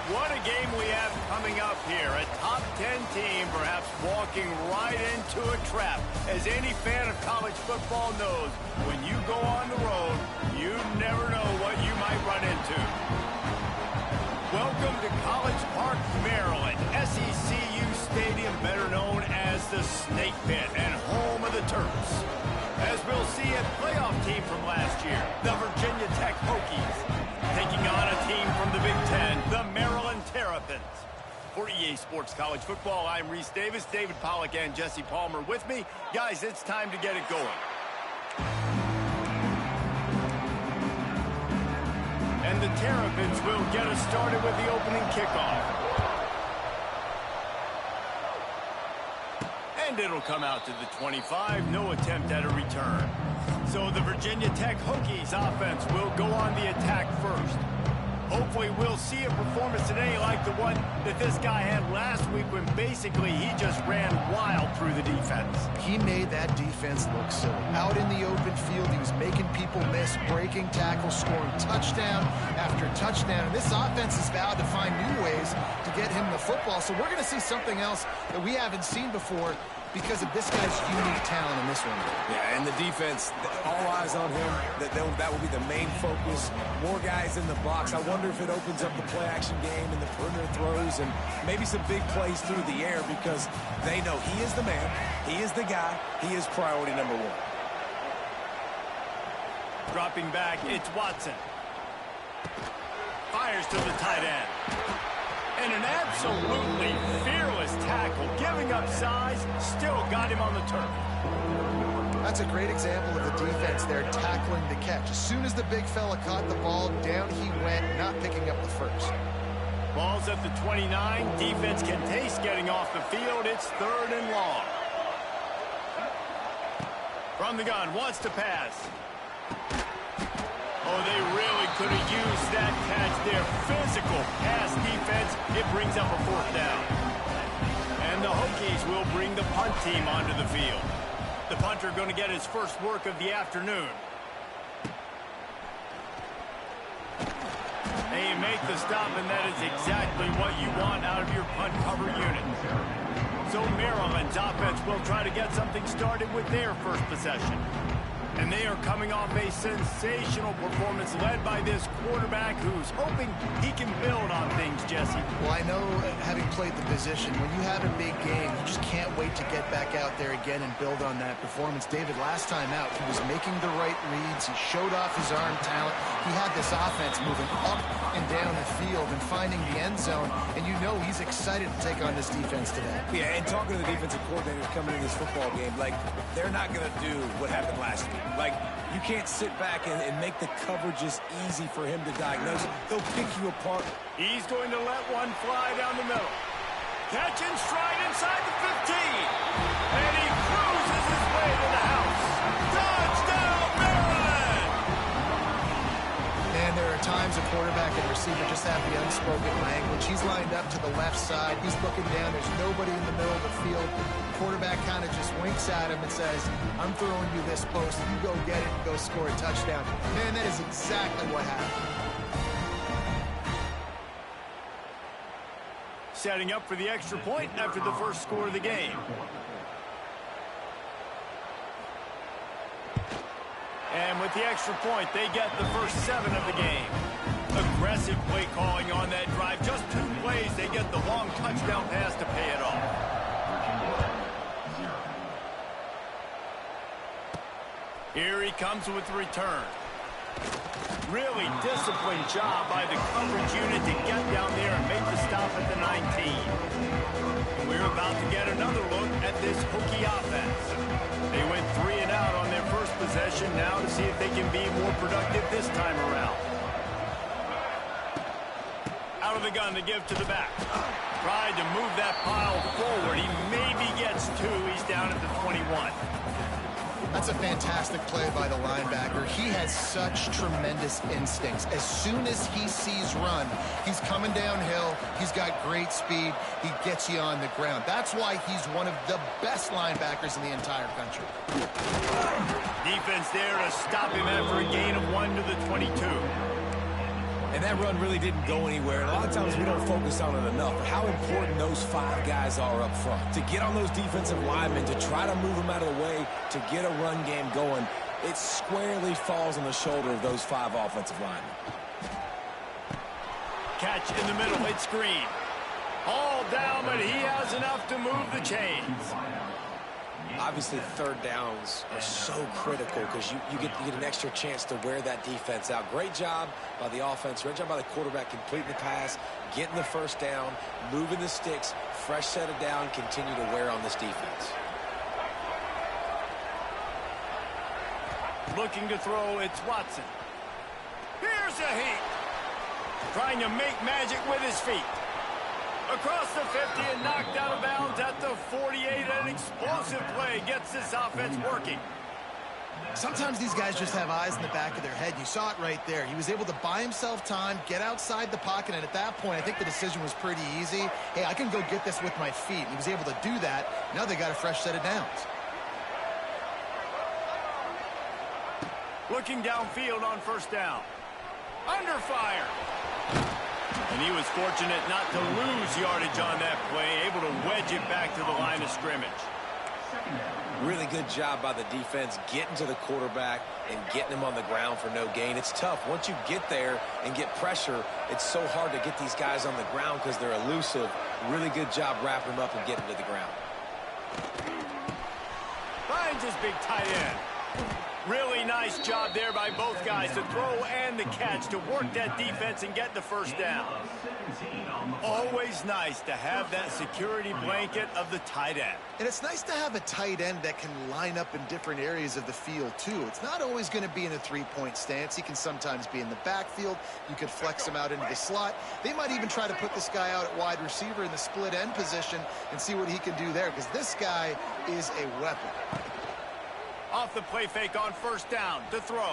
What a game we have coming up here. A top 10 team perhaps walking right into a trap. As any fan of college football knows, when you go on the road, you never know what you might run into. Welcome to College Park, Maryland, SECU Stadium, better known as the Snake Pit and home of the Terps. As we'll see, a playoff team from last year, the Virginia Tech Hokies, taking on a team from the Big Ten, the Maryland Terrapins. For EA Sports College Football, I'm Reese Davis, David Pollack, and Jesse Palmer with me. Guys, it's time to get it going. And the Terrapins will get us started with the opening kickoff. And it'll come out to the 25, no attempt at a return. So the Virginia Tech Hokies offense will go on the attack first. Hopefully we'll see a performance today like the one that this guy had last week when basically he just ran wild through the defense. He made that defense look silly. Out in the open field, he was making people miss, breaking tackles, scoring touchdown after touchdown. And this offense has vowed to find new ways to get him the football. So we're going to see something else that we haven't seen before because of this guy's unique talent in this one. Yeah, and the defense, all eyes on him. That will be the main focus. More guys in the box. I wonder if it opens up the play-action game and the perimeter throws and maybe some big plays through the air because they know he is the man, he is the guy, he is priority number one. Dropping back, it's Watson. Fires to the tight end. And an absolutely fearless tackle, giving up size, still got him on the turf. That's a great example of the defense there tackling the catch. As soon as the big fella caught the ball, down he went, not picking up the first. Ball's at the 29. Defense can taste getting off the field. It's 3rd and long. From the gun, wants to pass. Oh, they really could have used that catch there. Physical pass defense. It brings up a 4th down. And the Hokies will bring the punt team onto the field. The punter going to get his first work of the afternoon. They make the stop, and that is exactly what you want out of your punt cover unit. So Maryland's offense will try to get something started with their first possession. And they are coming off a sensational performance led by this quarterback who's hoping he can build on things, Jesse. Well, I know, having played the position, when you have a big game, you just can't wait to get back out there again and build on that performance. David, last time out, he was making the right reads. He showed off his arm talent. He had this offense moving up and down the field and finding the end zone. And you know he's excited to take on this defense today. Yeah, and talking to the defensive coordinators coming in this football game, like, they're not going to do what happened last week. Like, you can't sit back and make the coverages easy for him to diagnose. They'll pick you apart. He's going to let one fly down the middle. Catch and stride inside the 15. And he cruises his way to the house. Touchdown, Maryland! And there are times a quarterback and receiver just have the unspoken language. He's lined up to the left side. He's looking down. There's nobody in the middle of the field. Quarterback kind of just winks at him and says, I'm throwing you this post. You go get it and go score a touchdown. Man, that is exactly what happened. Setting up for the extra point after the first score of the game. And with the extra point, they get the first 7 of the game. Aggressive play calling on that drive. Just 2 plays, they get the long touchdown pass to pay it off. Here he comes with the return. Really disciplined job by the coverage unit to get down there and make the stop at the 19. And we're about to get another look at this Hokie offense. They went 3 and out on their first possession. Now to see if they can be more productive this time around. Out of the gun to give to the back. Tried to move that pile forward. He maybe gets 2. He's down at the 21. That's a fantastic play by the linebacker. He has such tremendous instincts. As soon as he sees run, he's coming downhill. He's got great speed. He gets you on the ground. That's why he's one of the best linebackers in the entire country. Defense there to stop him after a gain of 1 to the 22. And that run really didn't go anywhere. And a lot of times we don't focus on it enough. But how important those 5 guys are up front. To get on those defensive linemen, to try to move them out of the way, to get a run game going, it squarely falls on the shoulder of those 5 offensive linemen. Catch in the middle, it's Green. All down, but he has enough to move the chains. Obviously, third downs are so critical because you get an extra chance to wear that defense out. Great job by the offense. Great job by the quarterback completing the pass, getting the first down, moving the sticks, fresh set of down, continue to wear on this defense. Looking to throw, it's Watson. Here's a heat. Trying to make magic with his feet. Across the 50 and knocked out of bounds at the 48. An explosive play gets this offense working. Sometimes these guys just have eyes in the back of their head. You saw it right there. He was able to buy himself time, get outside the pocket, and at that point, I think the decision was pretty easy. Hey, I can go get this with my feet. He was able to do that. Now they got a fresh set of downs. Looking downfield on first down. Under fire. And he was fortunate not to lose yardage on that play, able to wedge it back to the line of scrimmage. Really good job by the defense getting to the quarterback and getting him on the ground for no gain. It's tough. Once you get there and get pressure, it's so hard to get these guys on the ground because they're elusive. Really good job wrapping them up and getting to the ground. Finds his big tight end. Really nice job there by both guys to throw and the catch to work that defense and get the first down. Always nice to have that security blanket of the tight end. And it's nice to have a tight end that can line up in different areas of the field, too. It's not always going to be in a three-point stance. He can sometimes be in the backfield. You could flex him out into the slot. They might even try to put this guy out at wide receiver in the split end position and see what he can do there, because this guy is a weapon. Off the play fake on first down to throw.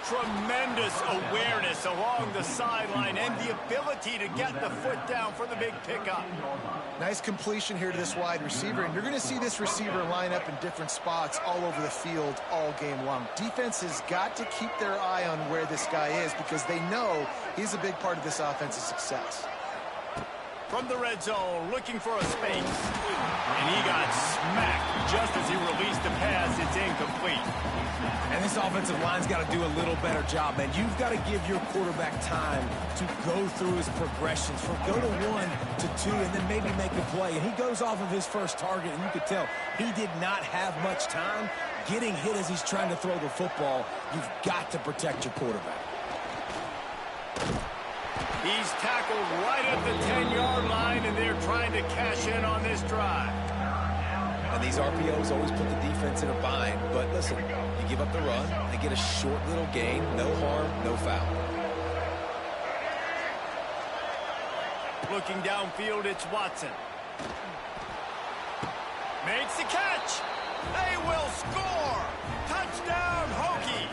Tremendous awareness along the sideline and the ability to get the foot down for the big pickup. Nice completion here to this wide receiver, and you're going to see this receiver line up in different spots all over the field all game long. Defense has got to keep their eye on where this guy is because they know he's a big part of this offense's success. From the red zone, looking for a space. And he got smacked just as he released the pass. It's incomplete. And this offensive line's got to do a little better job, man. You've got to give your quarterback time to go through his progressions from go to 1 to 2 and then maybe make a play. And he goes off of his first target, and you could tell he did not have much time getting hit as he's trying to throw the football. You've got to protect your quarterback. He's tackled right at the 10-yard line, and they're trying to cash in on this drive. And these RPOs always put the defense in a bind. But listen, you give up the run, they get a short little gain, no harm, no foul. Looking downfield, it's Watson. Makes the catch. They will score. Touchdown, Hokies.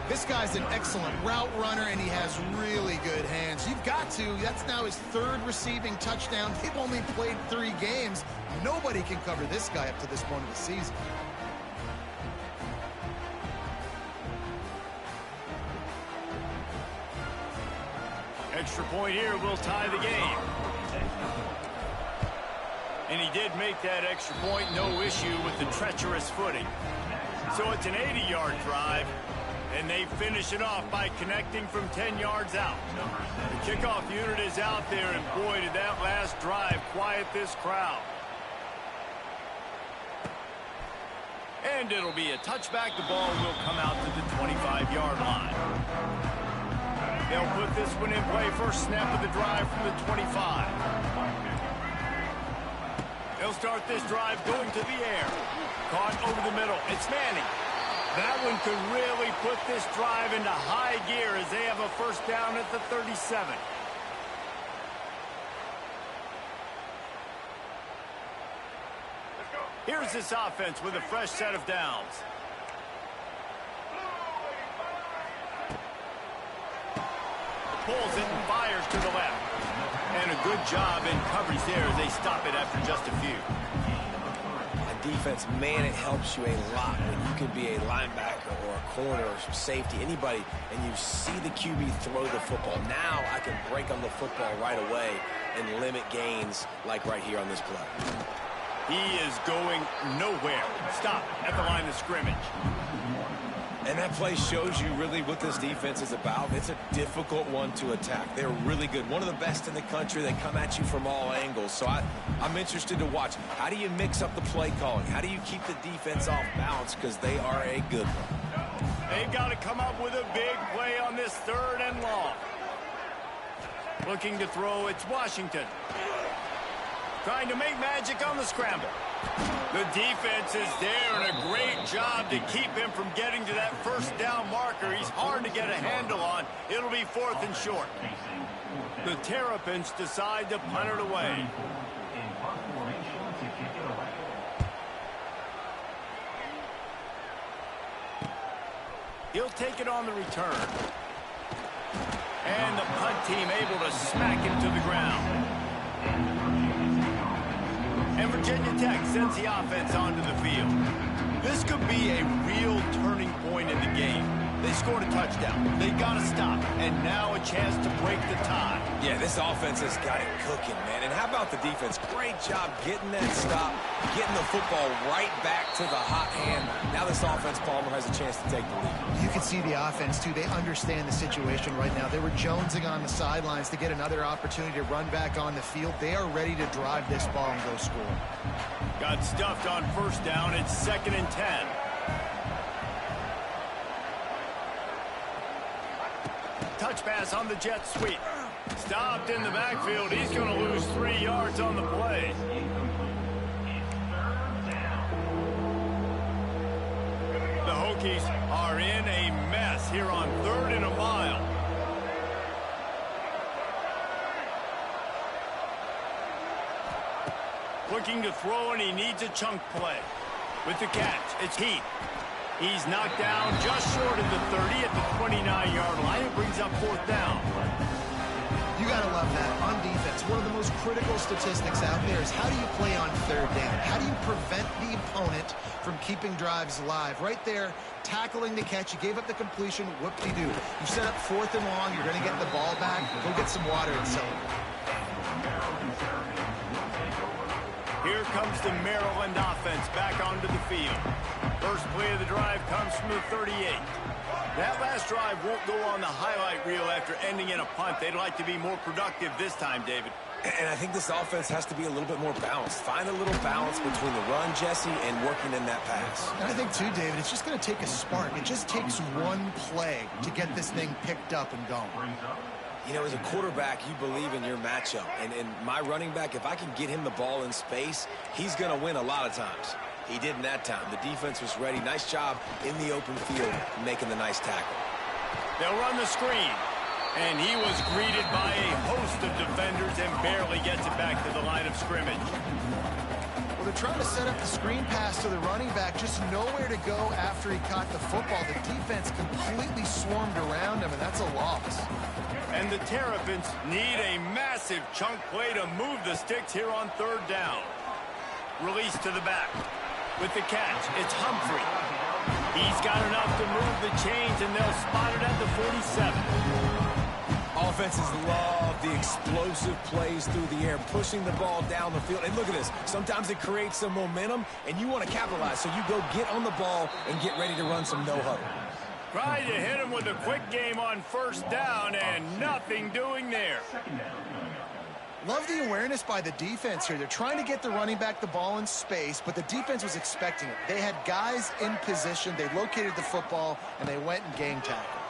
This guy's an excellent route runner, and he has really good hands. You've got to. That's now his 3rd receiving touchdown. They've only played 3 games. Nobody can cover this guy up to this point of the season. Extra point here will tie the game. And he did make that extra point, no issue with the treacherous footing. So it's an 80-yard drive. And they finish it off by connecting from 10 yards out. The kickoff unit is out there, and boy, did that last drive quiet this crowd. And it'll be a touchback. The ball will come out to the 25-yard line. They'll put this one in play. First snap of the drive from the 25. They'll start this drive going to the air. Caught over the middle. It's Manning. That one could really put this drive into high gear as they have a first down at the 37. Here's this offense with a fresh set of downs. Pulls it and fires to the left. And a good job in coverage there as they stop it after just a few. defense, man, it helps you a lot when you can be a linebacker or a corner or some safety, anybody, and you see the QB throw the football. Now I can break on the football right away and limit gains like right here on this play. He is going nowhere. Stop at the line of scrimmage. And that play shows you really what this defense is about. It's a difficult one to attack. They're really good. One of the best in the country. They come at you from all angles. So I'm interested to watch. How do you mix up the play calling? How do you keep the defense off balance? Because they are a good one. They've got to come up with a big play on this 3rd and long. Looking to throw, it's Washington. Trying to make magic on the scramble. The defense is there, and a great job to keep him from getting to that 1st down marker. He's hard to get a handle on. It'll be 4th and short. The Terrapins decide to punt it away. He'll take it on the return. And the punt team able to smack him to the ground. And Virginia Tech sends the offense onto the field. This could be a real turning point in the game. They scored a touchdown. They got to stop. And now a chance to break the tie. Yeah, this offense has got it cooking, man. And how about the defense? Great job getting that stop, getting the football right back to the hot hand. Now this offense, Palmer, has a chance to take the lead. You can see the offense, too. They understand the situation right now. They were jonesing on the sidelines to get another opportunity to run back on the field. They are ready to drive this ball and go score. Got stuffed on 1st down. It's 2nd and 10. Touch pass on the jet sweep. Stopped in the backfield. He's going to lose 3 yards on the play. The Hokies are in a mess here on 3rd and a mile. Looking to throw, and he needs a chunk play. With the catch, it's Heath. He's knocked down just short of the 30 at the 29-yard line. It brings up 4th down. You got to love that on defense. One of the most critical statistics out there is how do you play on 3rd down? How do you prevent the opponent from keeping drives alive? Right there, tackling the catch. You gave up the completion. Whoop-de-doo. You set up 4th and long. You're going to get the ball back. Go get some water and celebrate. Here comes the Maryland offense back onto the field. First play of the drive comes from the 38. That last drive won't go on the highlight reel after ending in a punt. They'd like to be more productive this time, David. And I think this offense has to be a little bit more balanced. Find a little balance between the run, Jesse, and working in that pass. And I think, too, David, it's just going to take a spark. It just takes one play to get this thing picked up and going. You know, as a quarterback, you believe in your matchup. And my running back, if I can get him the ball in space, he's going to win a lot of times. He didn't that time. The defense was ready. Nice job in the open field making the nice tackle. They'll run the screen. And he was greeted by a host of defenders and barely gets it back to the line of scrimmage. Well, they're trying to set up the screen pass to the running back. Just nowhere to go after he caught the football. The defense completely swarmed around him, and that's a loss. And the Terrapins need a massive chunk play to move the sticks here on 3rd down. Release to the back. With the catch, it's Humphrey. He's got enough to move the chains, and they'll spot it at the 47. Offenses love the explosive plays through the air, pushing the ball down the field. And look at this. Sometimes it creates some momentum, and you want to capitalize. So you go get on the ball and get ready to run some no-huddle. Tried to hit him with a quick game on 1st down, and nothing doing there. Love the awareness by the defense here. They're trying to get the running back the ball in space, but the defense was expecting it. They had guys in position. They located the football, and they went and gang tackled.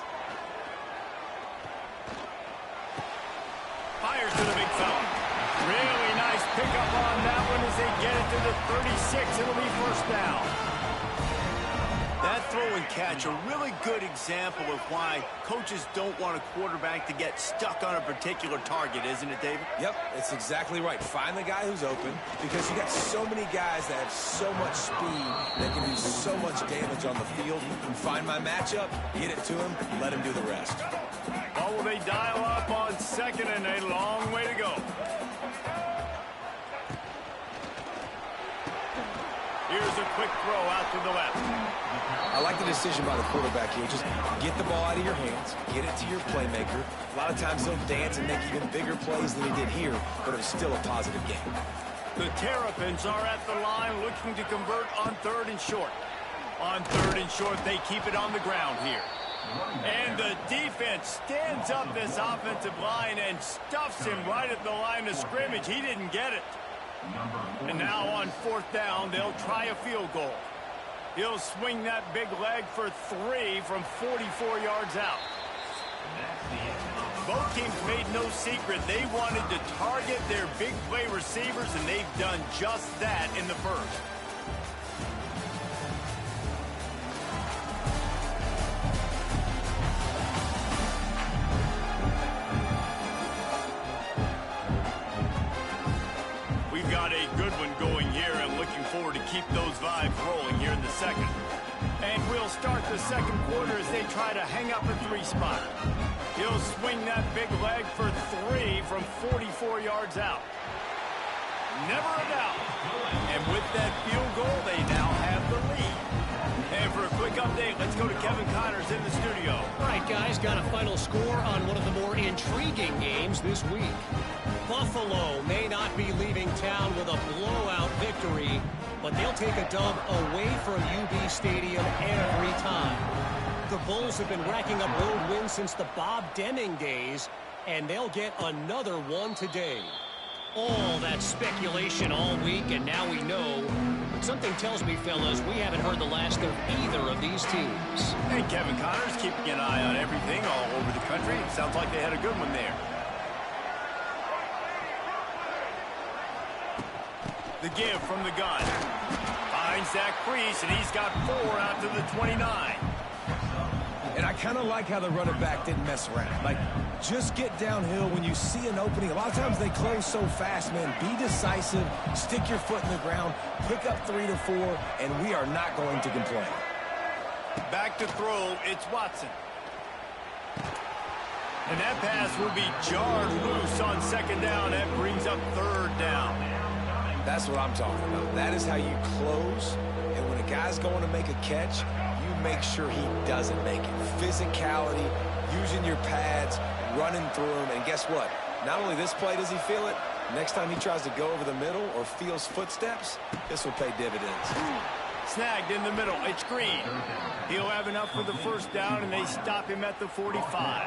Fires to the big fella. Really nice pickup on that one as they get it to the 36. It'll be 1st down. That throw and catch, a really good example of why coaches don't want a quarterback to get stuck on a particular target, isn't it, David? Yep, it's exactly right. Find the guy who's open, because you got so many guys that have so much speed that can do so much damage on the field. Find my matchup, get it to him, let him do the rest. Oh, will they dial up on 2nd and a long way to go? Here's quick throw out to the left. I like the decision by the quarterback here. Just get the ball out of your hands, get it to your playmaker. A lot of times he'll dance and make even bigger plays than he did here, but it was still a positive game. The Terrapins are at the line looking to convert on 3rd and short. On 3rd and short, they keep it on the ground here. And the defense stands up this offensive line and stuffs him right at the line of scrimmage. He didn't get it. And now on 4th down, they'll try a field goal. He'll swing that big leg for 3 from 44 yards out. Both teams made no secret they wanted to target their big play receivers, and they've done just that in the first. We've got a good one going here and looking forward to keep those vibes rolling here in the second. And we'll start the second quarter as they try to hang up a 3 spot. He'll swing that big leg for 3 from 44 yards out. Never a doubt. And with that field goal, they now have the lead. And for a quick update, let's go to Kevin Connors in the studio. All right, guys, got a final score on one of the more intriguing games this week. Buffalo may not be leaving town with a blowout victory, but they'll take a dub away from UB Stadium every time. The Bulls have been racking up road wins since the Bob Deming days, and they'll get another one today. All that speculation all week, and now we know. But something tells me, fellas, we haven't heard the last of either of these teams. Hey, Kevin Connors keeping an eye on everything all over the country. It sounds like they had a good one there. The give from the gun. Finds that crease, and he's got 4 out to the 29. And I kind of like how the running back didn't mess around. Like, just get downhill when you see an opening. A lot of times they close so fast, man. Be decisive, stick your foot in the ground, pick up 3 to 4, and we are not going to complain. Back to throw, it's Watson. And that pass will be jarred loose on 2nd down. That brings up 3rd down. That's what I'm talking about. That is how you close, and when a guy's going to make a catch, you make sure he doesn't make it. Physicality, using your pads, running through him, and guess what? Not only this play does he feel it, next time he tries to go over the middle or feels footsteps, this will pay dividends. Snagged in the middle, it's Green. He'll have enough for the 1st down, and they stop him at the 45.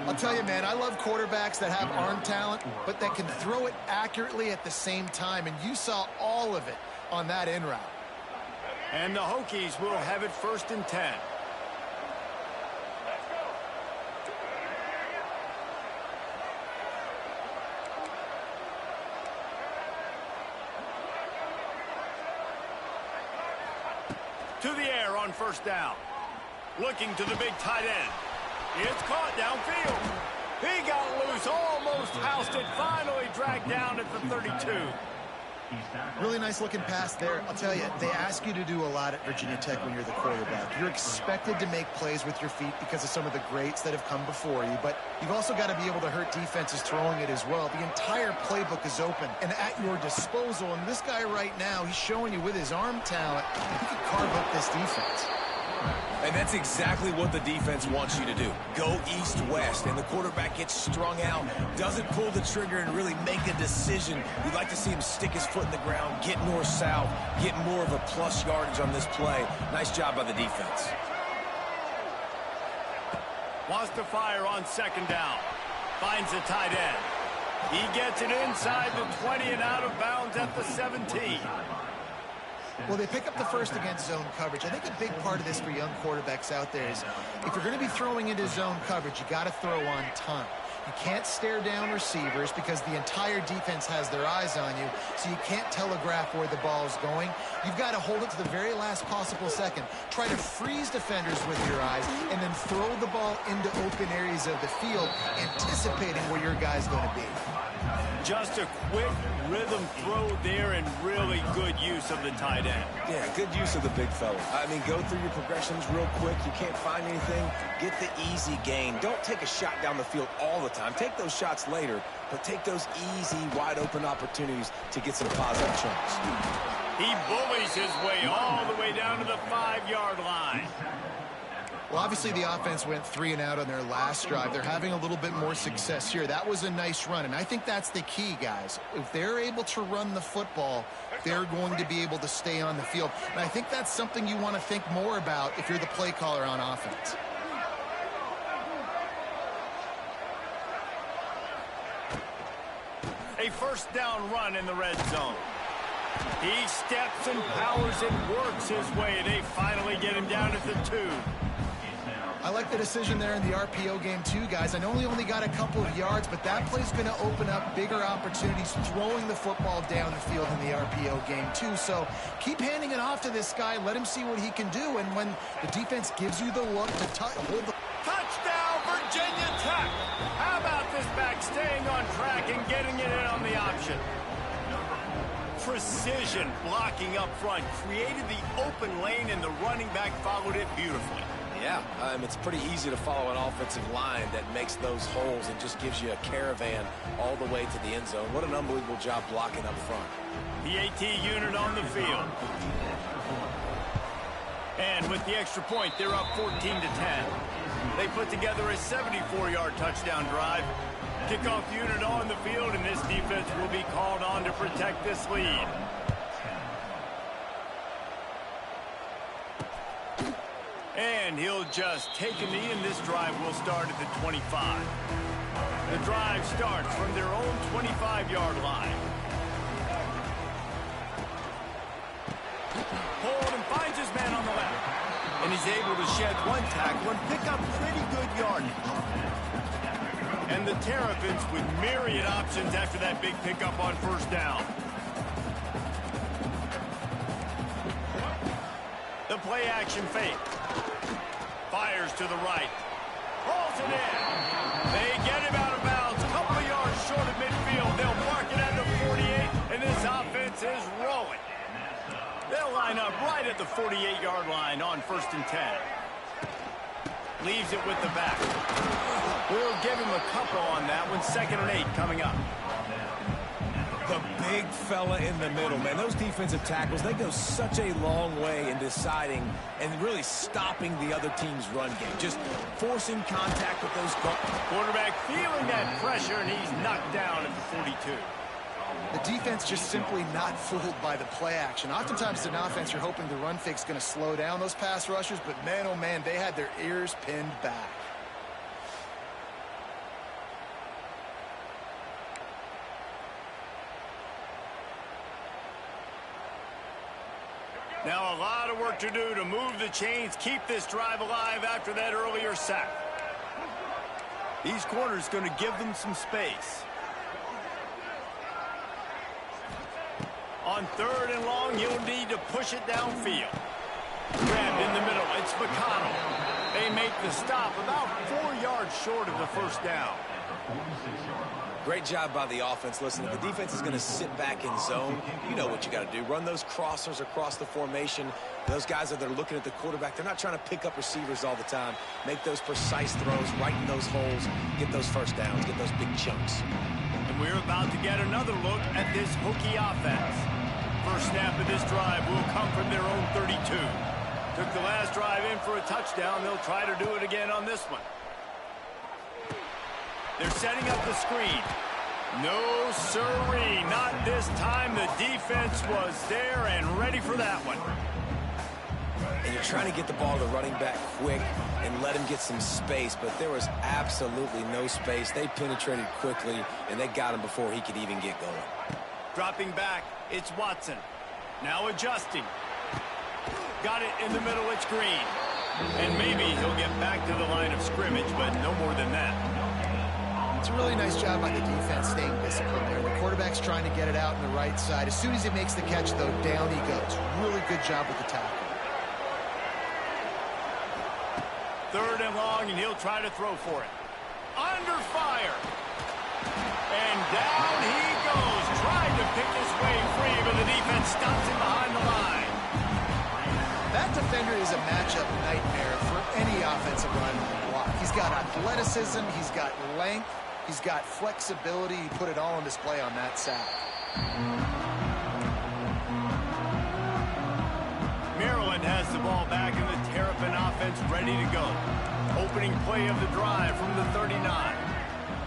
I'll tell you, man, I love quarterbacks that have arm talent, but that can throw it accurately at the same time, and you saw all of it on that in route. And the Hokies will have it 1st and 10. To the air on 1st down. Looking to the big tight end. It's caught downfield. He got loose, almost housed it, finally dragged down at the 32. Really nice looking pass there. I'll tell you, they ask you to do a lot at Virginia Tech when you're the quarterback. You're expected to make plays with your feet because of some of the greats that have come before you, but you've also got to be able to hurt defenses throwing it as well. The entire playbook is open and at your disposal, and this guy right now, he's showing you with his arm talent, he can carve up this defense. And that's exactly what the defense wants you to do. Go east-west, and the quarterback gets strung out, doesn't pull the trigger and really make a decision. We'd like to see him stick his foot in the ground, get north-south, get more of a plus yardage on this play. Nice job by the defense. Wants to fire on 2nd down. Finds the tight end. He gets it inside the 20 and out of bounds at the 17. Well, they pick up the 1st against zone coverage. I think a big part of this for young quarterbacks out there is if you're going to be throwing into zone coverage, you got to throw on time. You can't stare down receivers because the entire defense has their eyes on you, so you can't telegraph where the ball's going. You've got to hold it to the very last possible second. Try to freeze defenders with your eyes and then throw the ball into open areas of the field, anticipating where your guy's going to be. Just a quick rhythm throw there and really good use of the tight end. Yeah, good use of the big fella. I mean, go through your progressions real quick. You can't find anything. Get the easy gain. Don't take a shot down the field all the time. Take those shots later, but take those easy, wide-open opportunities to get some positive chunks. He bullies his way all the way down to the 5-yard line. Well, obviously the offense went 3 and out on their last drive. They're having a little bit more success here. That was a nice run, and I think that's the key, guys. If they're able to run the football, they're going to be able to stay on the field. And I think that's something you want to think more about if you're the play caller on offense. A first down run in the red zone. He steps and powers and works his way. They finally get him down at the 2. I like the decision there in the RPO game too, guys. I know he only got a couple of yards, but that play's going to open up bigger opportunities throwing the football down the field in the RPO game too. So keep handing it off to this guy. Let him see what he can do. And when the defense gives you the look to hold the... Touchdown, Virginia Tech! How about this back staying on track and getting it in on the option? Precision blocking up front created the open lane, and the running back followed it beautifully. Yeah, it's pretty easy to follow an offensive line that makes those holes and just gives you a caravan all the way to the end zone. What an unbelievable job blocking up front. The AT unit on the field. And with the extra point, they're up 14-10. They put together a 74-yard touchdown drive. Kickoff unit on the field, and this defense will be called on to protect this lead. And he'll just take a knee, and this drive will start at the 25. The drive starts from their own 25-yard line. Hold and finds his man on the left. And he's able to shed one tackle and pick up pretty good yardage. And the Terrapins with myriad options after that big pickup on first down. The play action fake. Fires to the right. Rolls it in. They get him out of bounds. Couple of yards short of midfield. They'll mark it at the 48, and this offense is rolling. They'll line up right at the 48-yard line on 1st and 10. Leaves it with the back. We'll give him a couple on that one. 2nd and 8 coming up. The big fella in the middle, man. Those defensive tackles, they go such a long way in deciding and really stopping the other team's run game. Just forcing contact with those guards. Quarterback feeling that pressure, and he's knocked down at the 42. The defense just simply not fooled by the play action. Oftentimes, as an offense, you're hoping the run fake's going to slow down those pass rushers, but man, oh man, they had their ears pinned back. Now a lot of work to do to move the chains, keep this drive alive after that earlier sack. These corners going to give them some space. On 3rd and long, you'll need to push it downfield. Grabbed in the middle, it's McConnell. They make the stop about 4 yards short of the first down. Great job by the offense. Listen, if the defense is going to sit back in zone, you know what you got to do. Run those crossers across the formation. Those guys that are looking at the quarterback, they're not trying to pick up receivers all the time. Make those precise throws, right in those holes, get those first downs, get those big chunks. And we're about to get another look at this Hokie offense. First snap of this drive will come from their own 32. Took the last drive in for a touchdown. They'll try to do it again on this one. They're setting up the screen. No sirree, not this time. The defense was there and ready for that one. And you're trying to get the ball to the running back quick and let him get some space, but there was absolutely no space. They penetrated quickly, and they got him before he could even get going. Dropping back, it's Watson. Now adjusting. Got it in the middle, it's Green. And maybe he'll get back to the line of scrimmage, but no more than that. It's a really nice job by the defense staying disciplined there. The quarterback's trying to get it out on the right side. As soon as he makes the catch, though, down he goes. Really good job with the tackle. 3rd and long, and he'll try to throw for it. Under fire. And down he goes. Trying to pick his way free, but the defense stops him behind the line. That defender is a matchup nightmare for any offensive lineman to block. He's got athleticism, he's got length, he's got flexibility. He put it all on display on that sack. an offense ready to go. Opening play of the drive from the 39.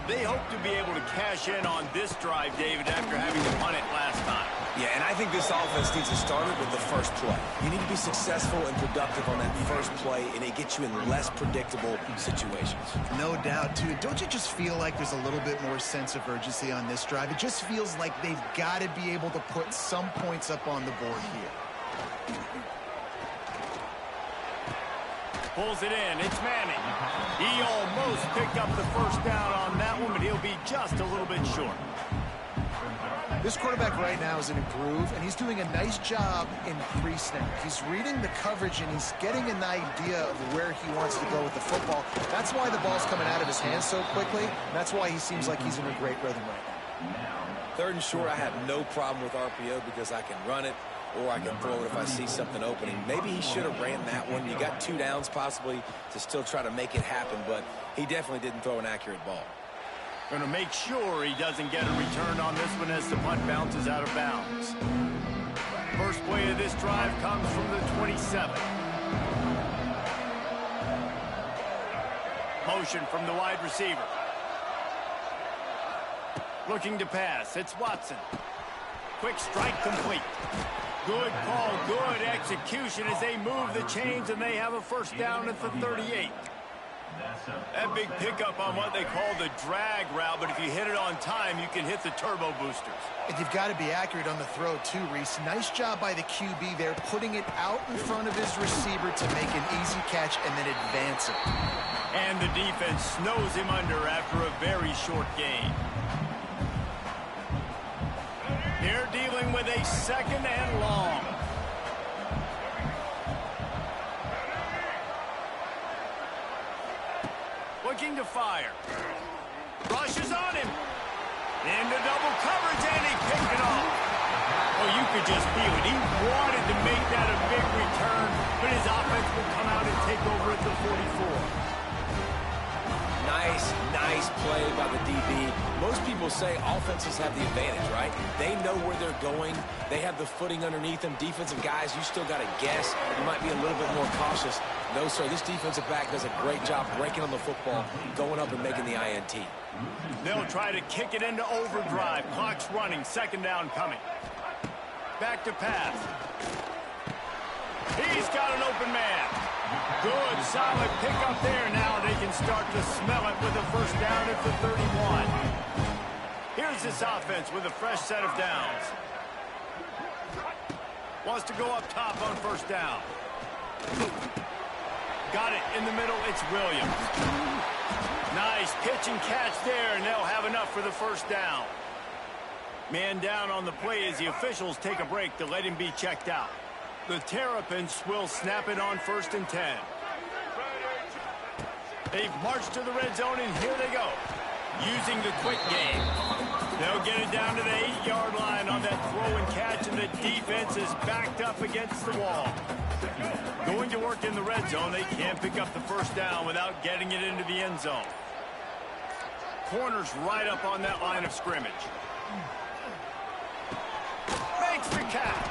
They hope to be able to cash in on this drive, David, after having to punt it last time. Yeah, and I think this offense needs to start it with the first play. You need to be successful and productive on that first play, and it gets you in less predictable situations. No doubt, too. Don't you just feel like there's a little bit more sense of urgency on this drive? It just feels like they've got to be able to put some points up on the board here. Pulls it in. It's Manning. He almost picked up the first down on that one, but he'll be just a little bit short. This quarterback right now is in a groove, and he's doing a nice job in pre-snap. He's reading the coverage, and he's getting an idea of where he wants to go with the football. That's why the ball's coming out of his hands so quickly, and that's why he seems like he's in a great rhythm right now. Third and short, I have no problem with RPO because I can run it, or I can throw it if I see something opening. Maybe he should have ran that one. You got 2 downs possibly to still try to make it happen, but he definitely didn't throw an accurate ball. Going to make sure he doesn't get a return on this one as the punt bounces out of bounds. First play of this drive comes from the 27. Motion from the wide receiver. Looking to pass. It's Watson. Quick strike complete. Good call, good execution as they move the chains, and they have a first down at the 38. That big pickup on what they call the drag route, but if you hit it on time, you can hit the turbo boosters. And you've got to be accurate on the throw, too, Reese. Nice job by the QB there, putting it out in front of his receiver to make an easy catch and then advance it. And the defense snows him under after a very short gain. They're dealing with a second and long. Looking to fire. Rushes on him. Into double coverage, and he picked it off. Oh, you could just feel it. He wanted to make that a big return, but his offense will come out and take over at the 44. Nice play by the DB. Most people say offenses have the advantage, right? They know where they're going. They have the footing underneath them. Defensive guys, you still got to guess. You might be a little bit more cautious. No, sir, this defensive back does a great job breaking on the football, going up and making the INT. They'll try to kick it into overdrive. Clock's running. Second down coming. Back to pass. He's got an open man. Good, solid pickup there. Now they can start to smell it with a first down at the 31. Here's this offense with a fresh set of downs. Wants to go up top on first down. Got it in the middle. It's Williams. Nice pitch and catch there, and they'll have enough for the first down. Man down on the play as the officials take a break to let him be checked out. The Terrapins will snap it on 1st and 10. They've marched to the red zone, and here they go. Using the quick game. They'll get it down to the 8-yard line on that throw and catch, and the defense is backed up against the wall. Going to work in the red zone, they can't pick up the first down without getting it into the end zone. Corners right up on that line of scrimmage. Makes the catch.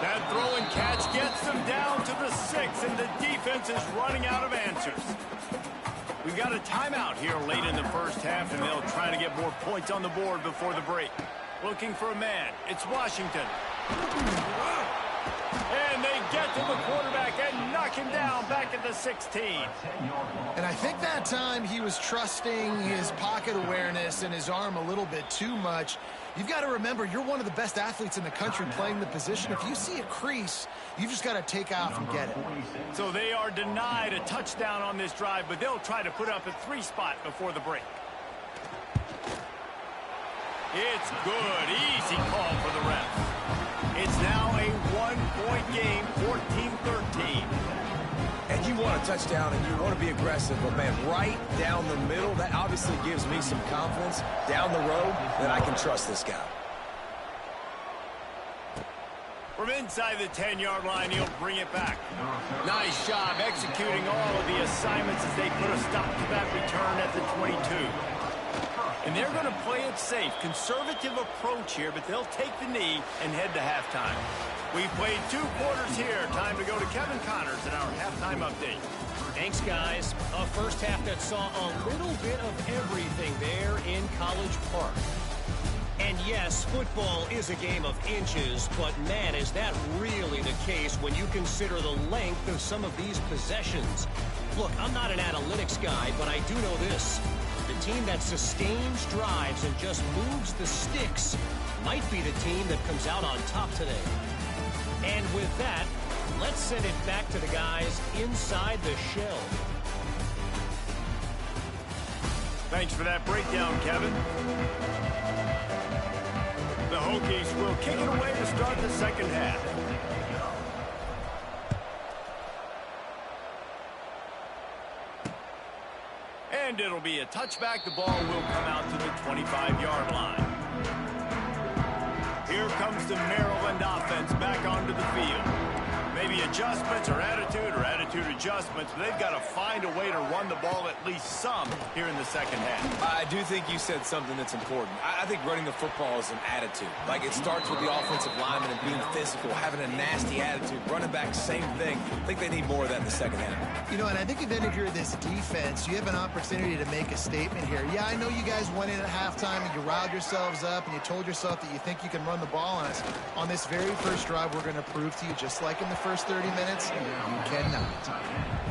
That throw and catch gets them down to the 6, and the defense is running out of answers. We've got a timeout here late in the first half, and they'll try to get more points on the board before the break. Looking for a man. It's Washington. And they get to the quarterback and knock him down back at the 16. And I think that time he was trusting his pocket awareness and his arm a little bit too much. You've got to remember, you're one of the best athletes in the country playing the position. If you see a crease, you've just got to take off and get it. So they are denied a touchdown on this drive, but they'll try to put up a 3-spot before the break. It's good. Easy call for the refs. It's now a 1-point game, 14-13. And you want a touchdown and you want to be aggressive, but man, right down the middle, that obviously gives me some confidence down the road that I can trust this guy. From inside the 10-yard line, he'll bring it back. Nice job executing all of the assignments as they put a stop to that return at the 22. And they're going to play it safe. Conservative approach here, but they'll take the knee and head to halftime. We've played 2 quarters here. Time to go to Kevin Connors in our halftime update. Thanks, guys. A first half that saw a little bit of everything there in College Park. And yes, football is a game of inches, but man, is that really the case when you consider the length of some of these possessions. Look, I'm not an analytics guy, but I do know this. The team that sustains drives and just moves the sticks might be the team that comes out on top today. And with that, let's send it back to the guys inside the shell. Thanks for that breakdown, Kevin. The Hokies will kick it away to start the second half. And it'll be a touchback. The ball will come out to the 25-yard line. Here comes the Maryland offense back onto the field. Maybe adjustments or attitude adjustments, but they've got to find a way to run the ball at least some here in the second half. I do think you said something that's important. I think running the football is an attitude. Like, it starts with the offensive lineman and being physical, having a nasty attitude. Running back, same thing. I think they need more of that in the second half. You know, and I think then if you're this defense, you have an opportunity to make a statement here. Yeah, I know you guys went in at halftime and you riled yourselves up and you told yourself that you think you can run the ball on us. On this very first drive, we're going to prove to you, just like in the first 30 minutes, you cannot.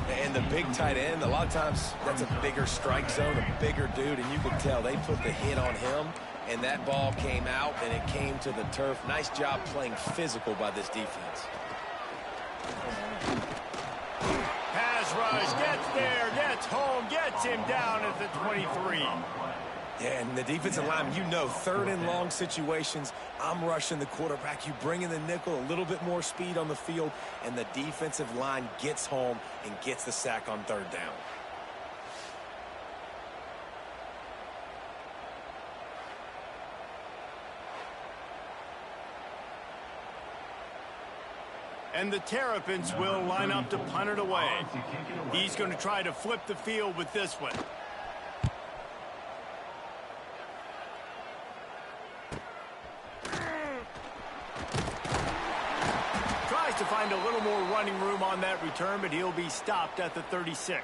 And the big tight end, a lot of times that's a bigger strike zone, a bigger dude, and you can tell they put the hit on him, and that ball came out, and it came to the turf. Nice job playing physical by this defense. Pass rush, gets there, gets home, gets him down at the 23. Yeah, and the defensive lineman, you know, 3rd and long situations, I'm rushing the quarterback. You bring in the nickel, a little bit more speed on the field, and the defensive line gets home and gets the sack on 3rd down. And the Terrapins will line up to punt it away. He's going to try to flip the field with this one. To find a little more running room on that return, but he'll be stopped at the 36.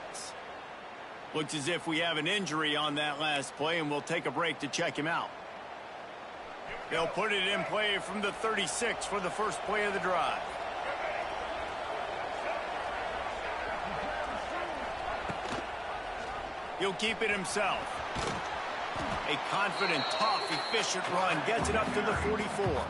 Looks as if we have an injury on that last play, and we'll take a break to check him out. They'll put it in play from the 36 for the first play of the drive. He'll keep it himself. A confident, tough, efficient run gets it up to the 44.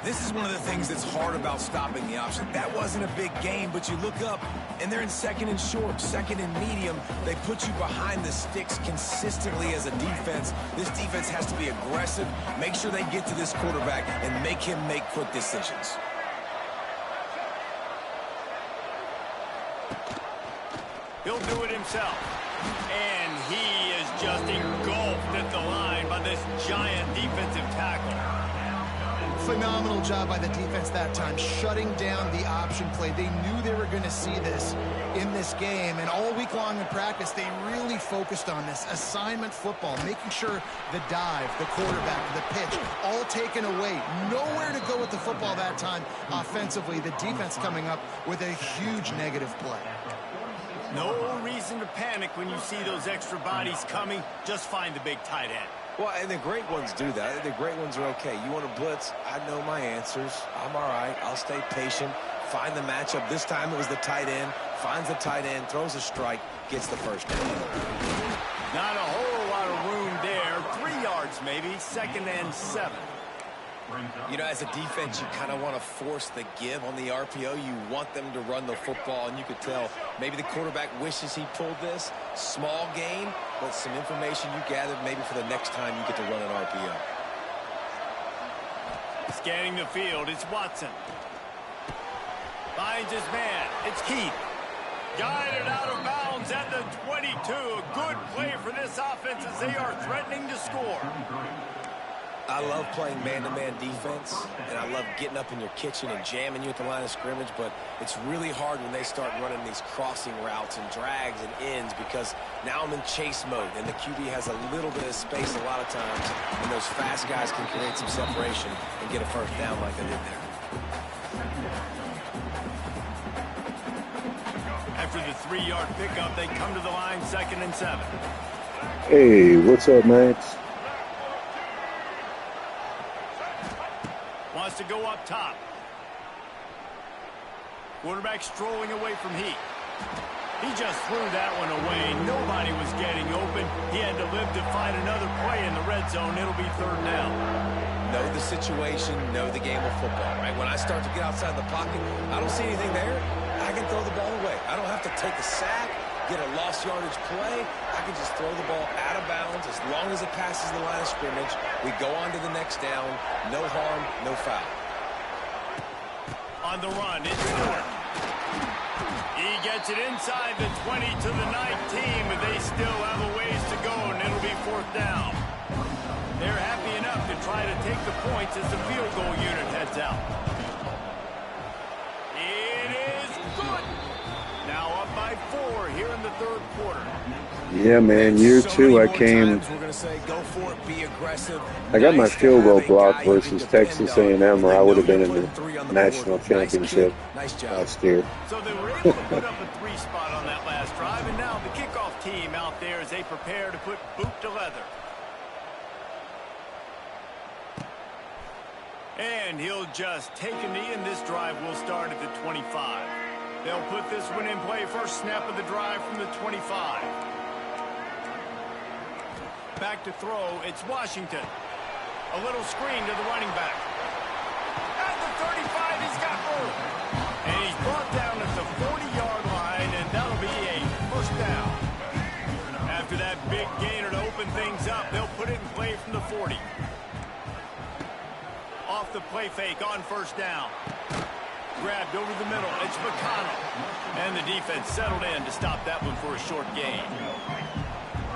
This is one of the things that's hard about stopping the option. That wasn't a big gain, but you look up, and they're in 2nd and short, 2nd and medium. They put you behind the sticks consistently as a defense. This defense has to be aggressive, make sure they get to this quarterback, and make him make quick decisions. He'll do it himself. And he is just engulfed at the line by this giant defensive tackle. Phenomenal job by the defense that time, shutting down the option play. They knew they were going to see this in this game, and all week long in practice, they really focused on this assignment football, making sure the dive, the quarterback, the pitch, all taken away. Nowhere to go with the football that time offensively. The defense coming up with a huge negative play. No reason to panic when you see those extra bodies coming. Just find the big tight end. Well, and the great ones do that. The great ones are okay. You want to blitz? I know my answers. I'm all right. I'll stay patient. Find the matchup. This time it was the tight end. Finds the tight end, throws a strike, gets the first down. Not a whole lot of room there. 3 yards maybe. 2nd and 7. You know, as a defense, you kind of want to force the give on the RPO. You want them to run the football, and you could tell maybe the quarterback wishes he pulled this. Small gain, but some information you gathered maybe for the next time you get to run an RPO. Scanning the field, it's Watson. Finds his man, it's Keith. Guided out of bounds at the 22. A good play for this offense as they are threatening to score. I love playing man-to-man defense, and I love getting up in your kitchen and jamming you at the line of scrimmage, but it's really hard when they start running these crossing routes and drags and ends because now I'm in chase mode, and the QB has a little bit of space a lot of times, and those fast guys can create some separation and get a first down like they did there. After the 3-yard pickup, they come to the line 2nd and 7. Hey, what's up, Max? Wants to go up top. Quarterback strolling away from Heat. He just threw that one away. Nobody was getting open. He had to live to find another play in the red zone. It'll be 3rd down. Know the situation, know the game of football, right? When I start to get outside the pocket, I don't see anything there. I can throw the ball away. I don't have to take a sack, get a lost yardage play. I can just throw the ball out of bounds as long as it passes the line of scrimmage. We go on to the next down. No harm, no foul. On the run, it's Stewart. He gets it inside the 20 to the 19, but they still have a ways to go, and it'll be 4th down. They're happy enough to try to take the points as the field goal unit heads out. It is good. Now up by 4 here in the 3rd quarter. Yeah, man, year two I came. I got my field goal blocked versus Texas A&M, or I would have been in the national championship last year. So they were able to put up a 3 spot on that last drive, and now the kickoff team out there as they prepare to put boot to leather. And he'll just take a knee, and this drive will start at the 25. They'll put this one in play. First snap of the drive from the 25. Back to throw. It's Washington. A little screen to the running back. At the 35, he's got room. And he's brought down at the 40-yard line, and that'll be a 1st down. After that big gainer to open things up, they'll put it in play from the 40. Off the play fake on 1st down. Grabbed over the middle. It's McConnell. And the defense settled in to stop that one for a short gain.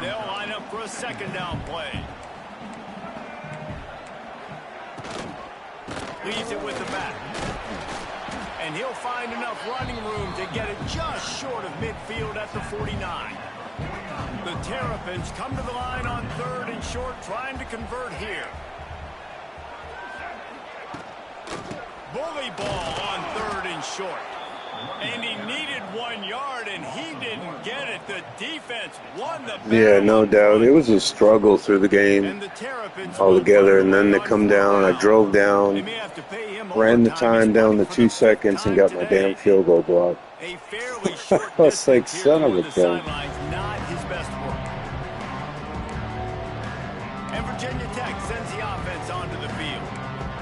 They'll line up for a 2nd down play. Leaves it with the back. And he'll find enough running room to get it just short of midfield at the 49. The Terrapins come to the line on 3rd and short, trying to convert here. Bully ball on 3rd and short. And he needed 1 yard, and he didn't get it. The defense won the battle. Yeah, no doubt. It was a struggle through the game altogether, and then they come down. I drove down, ran the time down to 2 seconds, and got my damn field goal blocked. I was like, son of a gun. Not his best work. And Virginia Tech sends the offense onto the field.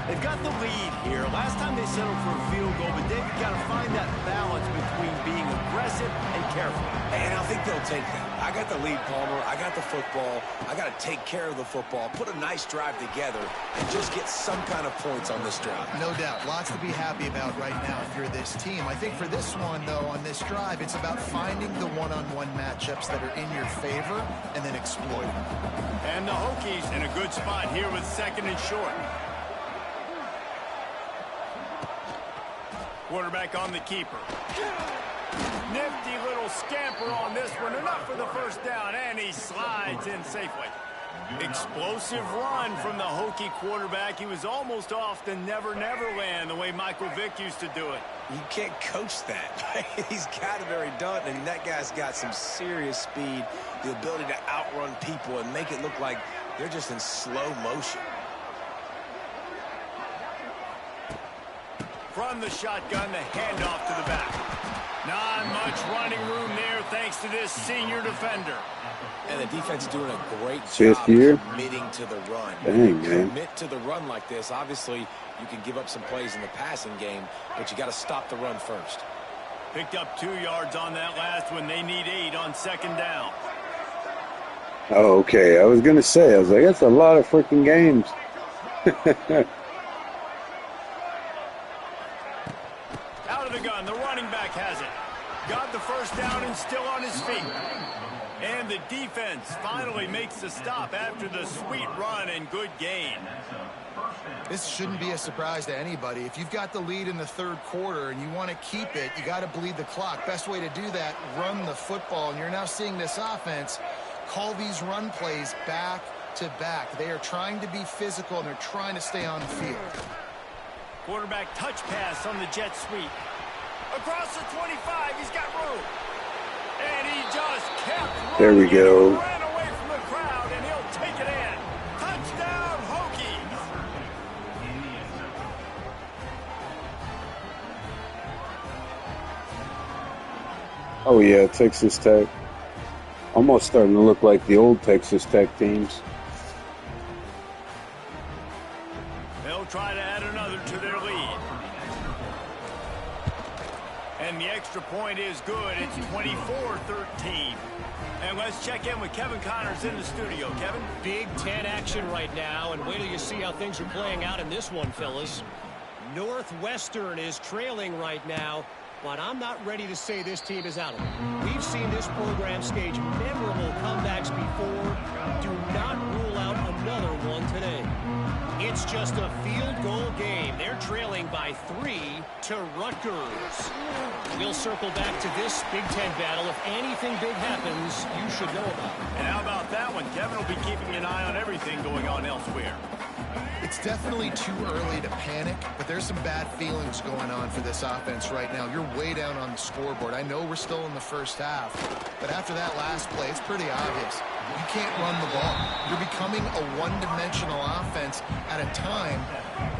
They've got the lead here. Last time they settled for a field goal, but they've got to find that balance between being aggressive and careful. And I think they'll take that. I got the lead, Palmer. I got the football. I got to take care of the football, put a nice drive together, and just get some kind of points on this drive. No doubt. Lots to be happy about right now if you're this team. I think for this one, though, on this drive, it's about finding the one-on-one matchups that are in your favor and then exploiting them. And the Hokies in a good spot here with 2nd and short. Quarterback on the keeper. Nifty little scamper on this one. Enough for the 1st down, and he slides in safely. Explosive run from the Hokie quarterback. He was almost off the never-never land, the way Michael Vick used to do it. You can't coach that. He's got it very done, and that guy's got some serious speed, the ability to outrun people and make it look like they're just in slow motion. From the shotgun, the handoff to the back. Not much running room there thanks to this senior defender. And the defense doing a great Fifth job year? committing to the run. Dang, When you man. commit to the run like this, obviously you can give up some plays in the passing game, but you got to stop the run first. Picked up 2 yards on that last one. They need 8 on 2nd down. Oh, okay. I was going to say, I was like, that's a lot of freaking games. Out of the gun, the running back has it. Got the 1st down and still on his feet. And the defense finally makes the stop after the sweet run and good gain. This shouldn't be a surprise to anybody. If you've got the lead in the third quarter and you want to keep it, you got to bleed the clock. Best way to do that, run the football. And you're now seeing this offense call these run plays back to back. They are trying to be physical, and they're trying to stay on the field. Quarterback touch pass on the jet sweep. Across the 25, he's got room. And he just kept there we go. Ran away from the crowd, and he'll take it in. Touchdown, Hokies. Oh yeah, Texas Tech. Almost starting to look like the old Texas Tech teams. They'll try to add another to their lead. And the extra point is good. It's 24-13. And let's check in with Kevin Connors in the studio. Kevin? Big Ten action right now, and wait till you see how things are playing out in this one, fellas. Northwestern is trailing right now, but I'm not ready to say this team is out of it. We've seen this program stage memorable comebacks before. Do not rule out another one today. It's just a field goal game. They're trailing by 3 to Rutgers. We'll circle back to this Big Ten battle. If anything big happens, you should know about it. And how about that one? Kevin will be keeping an eye on everything going on elsewhere. It's definitely too early to panic, but there's some bad feelings going on for this offense right now. You're way down on the scoreboard. I know we're still in the first half, but after that last play, it's pretty obvious. You can't run the ball. You're becoming a one-dimensional offense at a time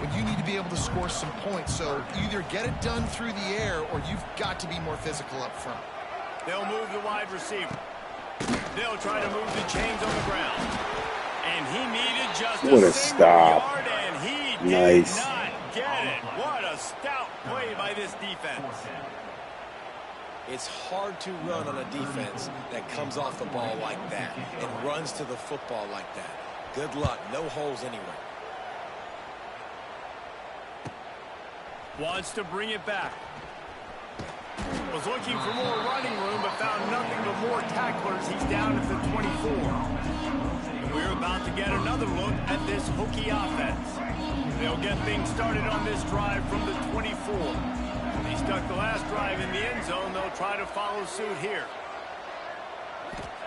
when you need to be able to score some points. So either get it done through the air or you've got to be more physical up front. They'll move the wide receiver. They'll try to move the chains on the ground. And he needed just a stop. Yard, and he Nice. did not get it. What a stout play by this defense. It's hard to run on a defense that comes off the ball like that and runs to the football like that. Good luck. No holes anywhere. Wants to bring it back. Was looking for more running room, but found nothing but more tacklers. He's down at the 24. And we're about to get another look at this Hokie offense. They'll get things started on this drive from the 24. They stuck the last drive in the end zone. They'll try to follow suit here.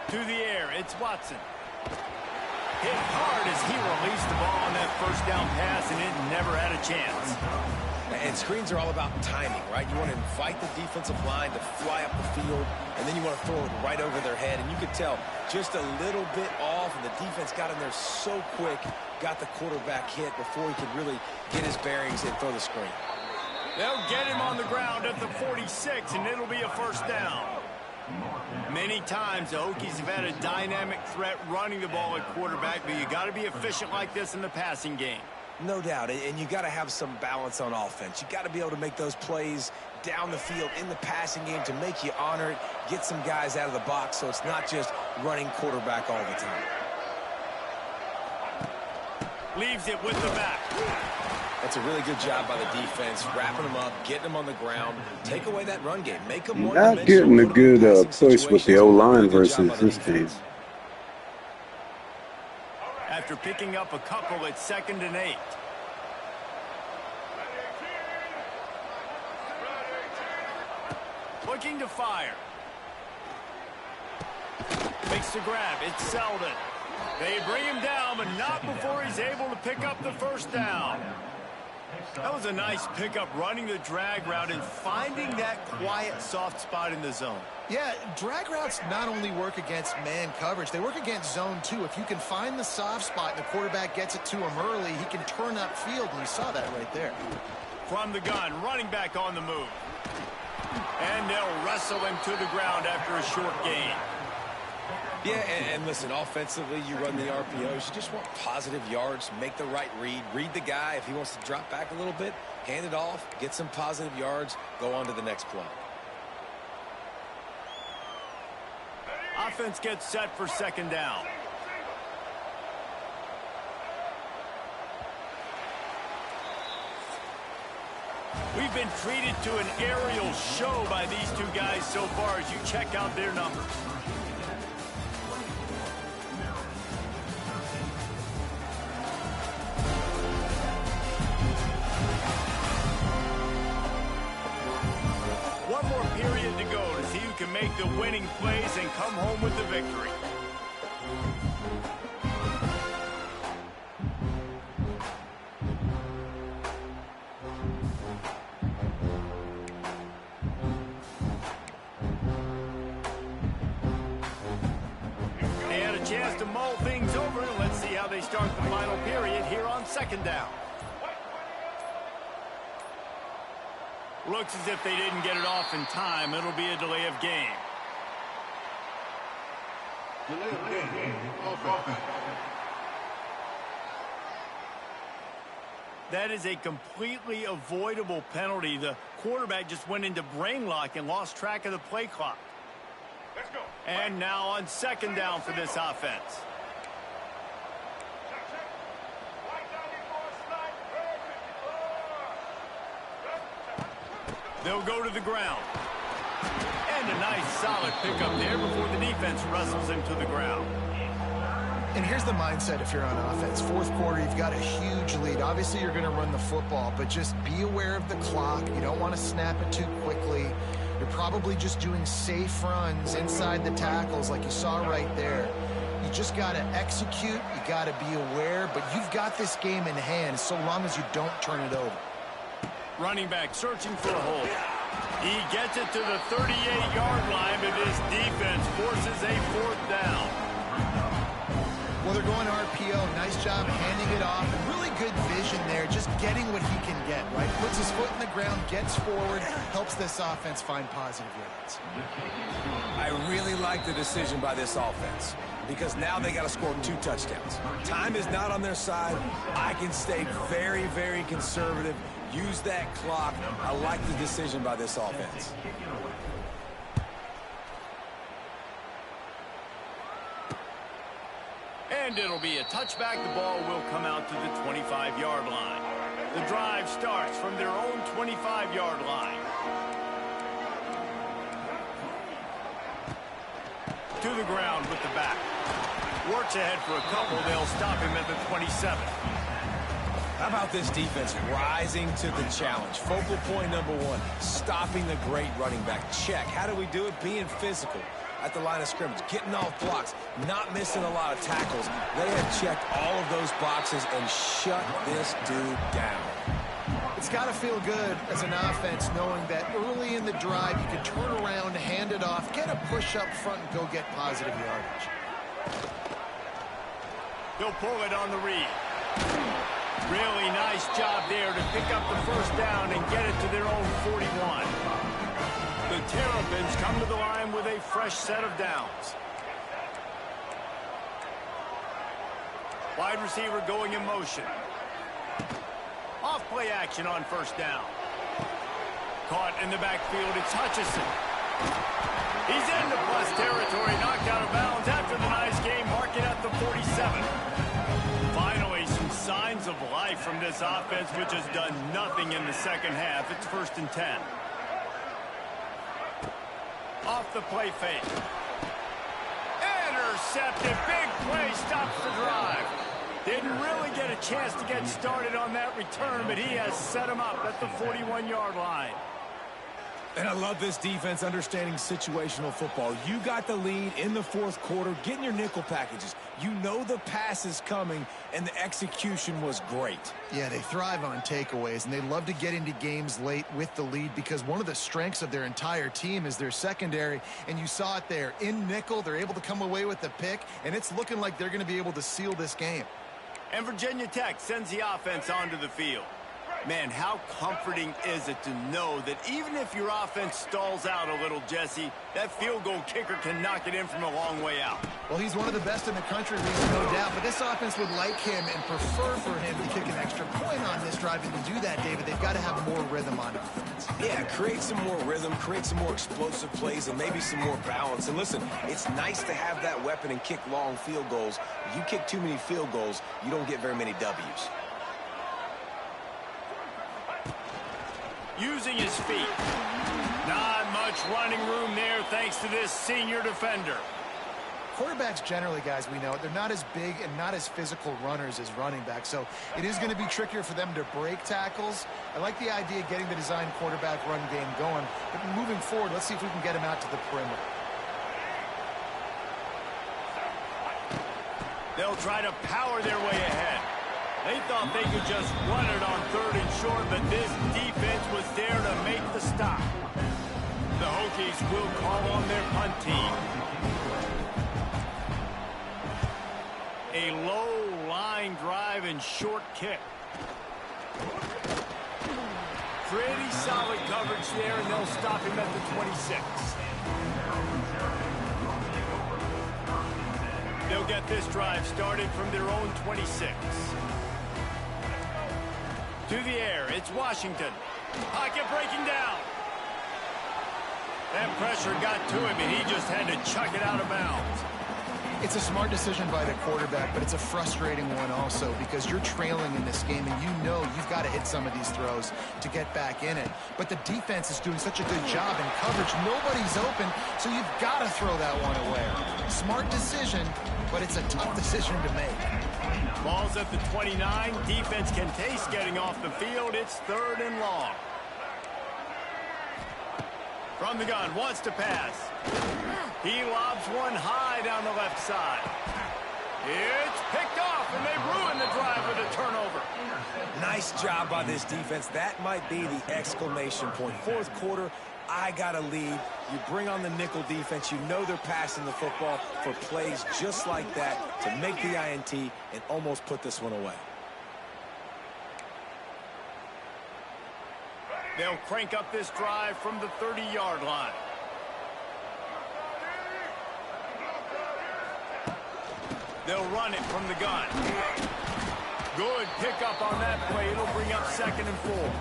To the air, it's Watson. Hit hard as he released the ball on that first down pass, and it never had a chance. And screens are all about timing, right? You want to invite the defensive line to fly up the field, and then you want to throw it right over their head. And you could tell just a little bit off, and the defense got in there so quick, got the quarterback hit before he could really get his bearings and throw the screen. They'll get him on the ground at the 46, and it'll be a first down. Many times the Hokies have had a dynamic threat running the ball at quarterback, but you got to be efficient like this in the passing game. No doubt, and you got to have some balance on offense. You got to be able to make those plays down the field in the passing game to make you honor it, get some guys out of the box so it's not just running quarterback all the time. Leaves it with the back. That's a really good job by the defense, wrapping them up, getting them on the ground. Take away that run game. Make them more not getting a good push with the O-line versus this team. After picking up a couple, it's 2nd and 8. Looking to fire. Makes the grab. It's Selden. They bring him down, but not before he's able to pick up the first down. That was a nice pickup, running the drag route and finding that quiet, soft spot in the zone. Yeah, drag routes not only work against man coverage, they work against zone too. If you can find the soft spot and the quarterback gets it to him early, he can turn upfield, and you saw that right there. From the gun, running back on the move. And they'll wrestle him to the ground after a short gain. Yeah, and listen, offensively, you run the RPOs. You just want positive yards, make the right read the guy. If he wants to drop back a little bit, hand it off, get some positive yards, go on to the next play. Offense gets set for 2nd down. We've been treated to an aerial show by these two guys so far as you check out their numbers. the winning plays and come home with the victory. They had a chance to mull things over. Let's see how they start the final period here on second down. Looks as if they didn't get it off in time. It'll be a delay of game. That is a completely avoidable penalty. The quarterback just went into brain lock and lost track of the play clock. Let's go. And now on second down for this offense. They'll go to the ground. And a nice solid pickup there before the defense wrestles him to the ground. And here's the mindset if you're on offense. Fourth quarter, you've got a huge lead. Obviously, you're going to run the football, but just be aware of the clock. You don't want to snap it too quickly. You're probably just doing safe runs inside the tackles like you saw right there. You just got to execute. You got to be aware, but you've got this game in hand so long as you don't turn it over. Running back searching for a hole. He gets it to the 38-yard line, but this defense forces a fourth down. Well, they're going RPO. Nice job handing it off. And really good vision there, just getting what he can get, right? Puts his foot in the ground, gets forward, helps this offense find positive yards. I really like the decision by this offense because now they got to score 2 touchdowns. Time is not on their side. I can stay very, very conservative. Use that clock. I like the decision by this offense. And it'll be a touchback. The ball will come out to the 25-yard line. The drive starts from their own 25-yard line. To the ground with the back. Works ahead for a couple. They'll stop him at the 27. How about this defense rising to the challenge? Focal point number 1, stopping the great running back. Check. How do we do it? Being physical at the line of scrimmage, getting off blocks, not missing a lot of tackles. They have checked all of those boxes and shut this dude down. It's got to feel good as an offense knowing that early in the drive you can turn around, hand it off, get a push up front, and go get positive yardage. He'll pull it on the read. Really nice job there to pick up the first down and get it to their own 41. The Terrapins come to the line with a fresh set of downs. Wide receiver going in motion. Off play action on first down. Caught in the backfield, it's Hutchison. He's into plus territory, knocked out of bounds after the nice game, marking at the 47. Finally, some signs of life from this offense, which has done nothing in the second half. It's 1st and 10. Off the play fake. Intercepted. Big play stops the drive. Didn't really get a chance to get started on that return, but he has set him up at the 41-yard line. And I love this defense understanding situational football. You got the lead in the fourth quarter, getting your nickel packages. You know the pass is coming, and the execution was great. Yeah, they thrive on takeaways, and they love to get into games late with the lead because one of the strengths of their entire team is their secondary, and you saw it there. In nickel, they're able to come away with the pick, and it's looking like they're going to be able to seal this game. And Virginia Tech sends the offense onto the field. Man, how comforting is it to know that even if your offense stalls out a little, Jesse, that field goal kicker can knock it in from a long way out. Well, he's one of the best in the country, no doubt, but this offense would like him and prefer for him to kick an extra point on this drive. And to do that, David, they've got to have more rhythm on offense. Yeah, create some more rhythm, create some more explosive plays, and maybe some more balance. And listen, it's nice to have that weapon and kick long field goals. If you kick too many field goals, you don't get very many W's. Using his feet. Not much running room there thanks to this senior defender. Quarterbacks generally, guys, we know, they're not as big and not as physical runners as running backs, so it is going to be trickier for them to break tackles. I like the idea of getting the design quarterback run game going, but moving forward, let's see if we can get him out to the perimeter. They'll try to power their way ahead. They thought they could just run it on 3rd and short, but this defense was there to make the stop. The Hokies will call on their punt team. A low line drive and short kick. Pretty solid coverage there, and they'll stop him at the 26. They'll get this drive started from their own 26. To the air, it's Washington. Pocket breaking down. That pressure got to him, and he just had to chuck it out of bounds. It's a smart decision by the quarterback, but it's a frustrating one also because you're trailing in this game, and you know you've got to hit some of these throws to get back in it. But the defense is doing such a good job in coverage. Nobody's open, so you've got to throw that one away. Smart decision, but it's a tough decision to make. Ball's at the 29. Defense can taste getting off the field. It's 3rd and long. From the gun, wants to pass. He lobs one high down the left side. It's picked off, and they ruin the drive with a turnover. Nice job by this defense. That might be the exclamation point. 4th quarter, I got a lead. You bring on the nickel defense. You know they're passing the football for plays just like that to make the INT and almost put this one away. They'll crank up this drive from the 30-yard line. They'll run it from the gun. Good pickup on that play. It'll bring up 2nd and 4.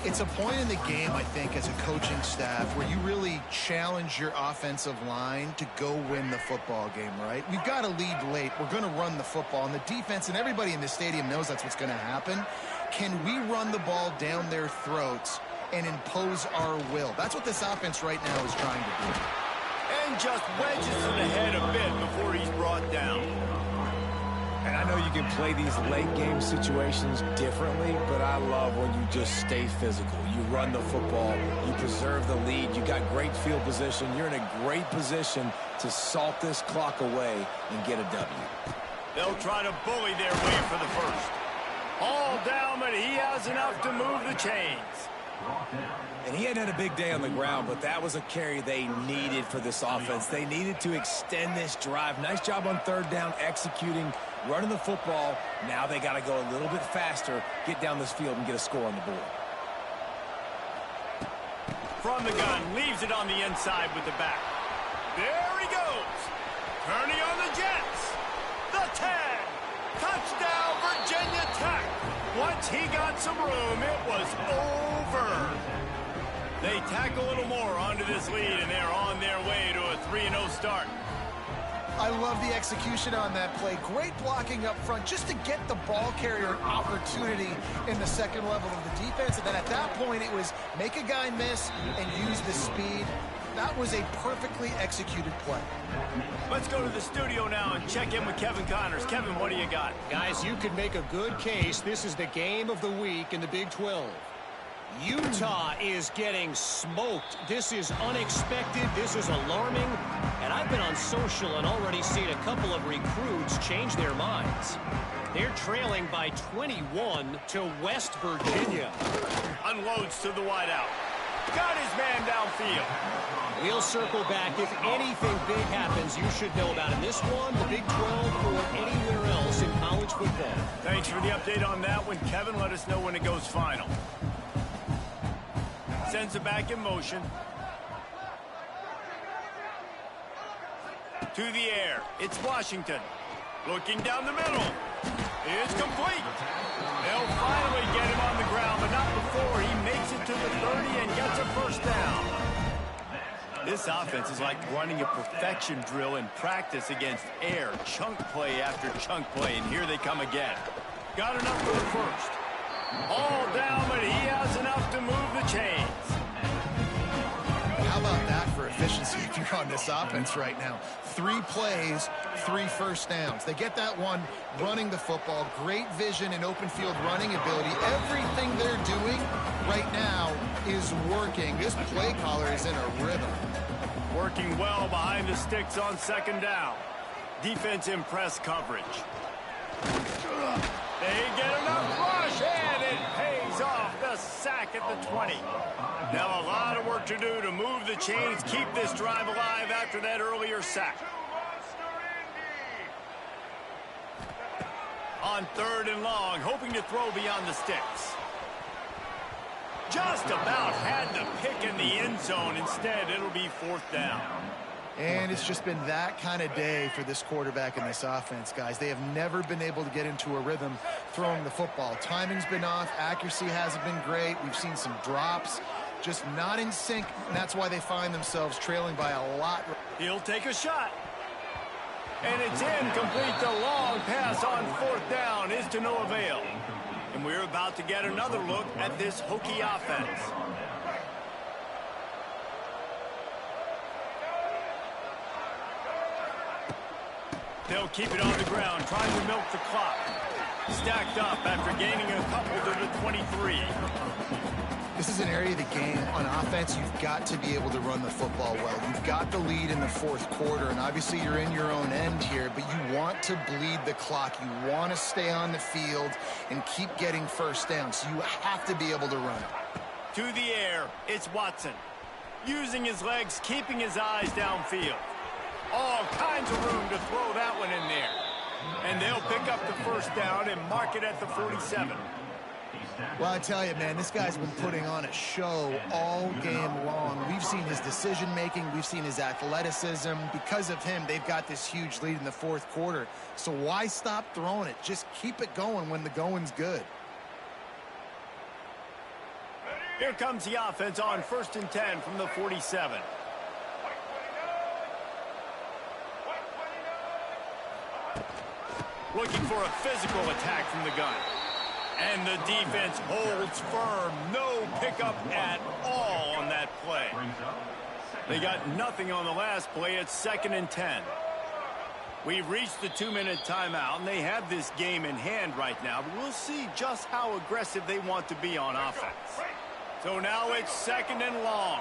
It's a point in the game, I think, as a coaching staff where you really challenge your offensive line to go win the football game, right? We've got to lead late. We're going to run the football, and the defense and everybody in the stadium knows that's what's going to happen. Can we run the ball down their throats and impose our will? That's what this offense right now is trying to do. And just wedges to the head a bit before he's brought down. And I know you can play these late game situations differently, but I love when you just stay physical. You run the football, you preserve the lead, you got great field position, you're in a great position to salt this clock away and get a W. They'll try to bully their way for the first. All down, but he has enough to move the chains. And he hadn't had a big day on the ground, but that was a carry they needed for this offense. They needed to extend this drive. Nice job on 3rd down, executing, running the football. Now they got to go a little bit faster, get down this field, and get a score on the board. From the gun, leaves it on the inside with the back. There he goes. Turning on the Jets. The 10. Touchdown, Virginia Tech. Once he got some room, it was over. They tack a little more onto this lead, and they're on their way to a 3-0 start. I love the execution on that play. Great blocking up front just to get the ball carrier an opportunity in the 2nd level of the defense. And then at that point, it was make a guy miss and use the speed. That was a perfectly executed play. Let's go to the studio now and check in with Kevin Connors. Kevin, what do you got? Guys, you could make a good case. This is the game of the week in the Big 12. Utah is getting smoked. This is unexpected. This is alarming. And I've been on social and already seen a couple of recruits change their minds. They're trailing by 21 to West Virginia. Unloads to the wideout. Got his man downfield. We'll circle back. If anything big happens, you should know about in this one, the Big 12, or anywhere else in college football. Thanks for the update on that one, Kevin. Let us know when it goes final. Sends it back in motion. To the air. It's Washington. Looking down the middle. It's complete. They'll finally get him on the ground, but not before he makes it to the 30 and gets a first down. This offense is like running a perfection drill in practice against air. Chunk play after chunk play, and here they come again. Got enough for the first. All down, but he has enough to move the chains. How about that for efficiency if you're on this offense right now? 3 plays, 3 first downs. They get that one running the football. Great vision and open field running ability. Everything they're doing right now is working. This play caller is in a rhythm. Working well behind the sticks on 2nd down. Defense in press coverage. They get enough rush, and it pays off the sack at the 20. Now a lot of work to do to move the chains, keep this drive alive after that earlier sack. On 3rd and long, hoping to throw beyond the sticks. Just about had the pick in the end zone. Instead, it'll be 4th down. And it's just been that kind of day for this quarterback and this offense, guys. They have never been able to get into a rhythm throwing the football. Timing's been off. Accuracy hasn't been great. We've seen some drops. Just not in sync, and that's why they find themselves trailing by a lot. He'll take a shot. And it's incomplete. The long pass on 4th down is to no avail. And we're about to get another look at this Hokie offense. They'll keep it on the ground, trying to milk the clock. Stacked up after gaining a couple to the 23. This is an area of the game on offense you've got to be able to run the football well. You've got the lead in the 4th quarter, and obviously you're in your own end here, but you want to bleed the clock. You want to stay on the field and keep getting first down, so you have to be able to run it. To the air, it's Watson. Using his legs, keeping his eyes downfield. All kinds of room to throw that one in there. And they'll pick up the 1st down and mark it at the 47. Well, I tell you, man, this guy's been putting on a show all game long. We've seen his decision-making. We've seen his athleticism. Because of him, they've got this huge lead in the 4th quarter. So why stop throwing it? Just keep it going when the going's good. Here comes the offense on 1st and 10 from the 47. Looking for a physical attack from the gun. And the defense holds firm. No pickup at all on that play. They got nothing on the last play. It's 2nd and 10. We've reached the 2-minute timeout, and they have this game in hand right now. But we'll see just how aggressive they want to be on offense. So now it's 2nd and long.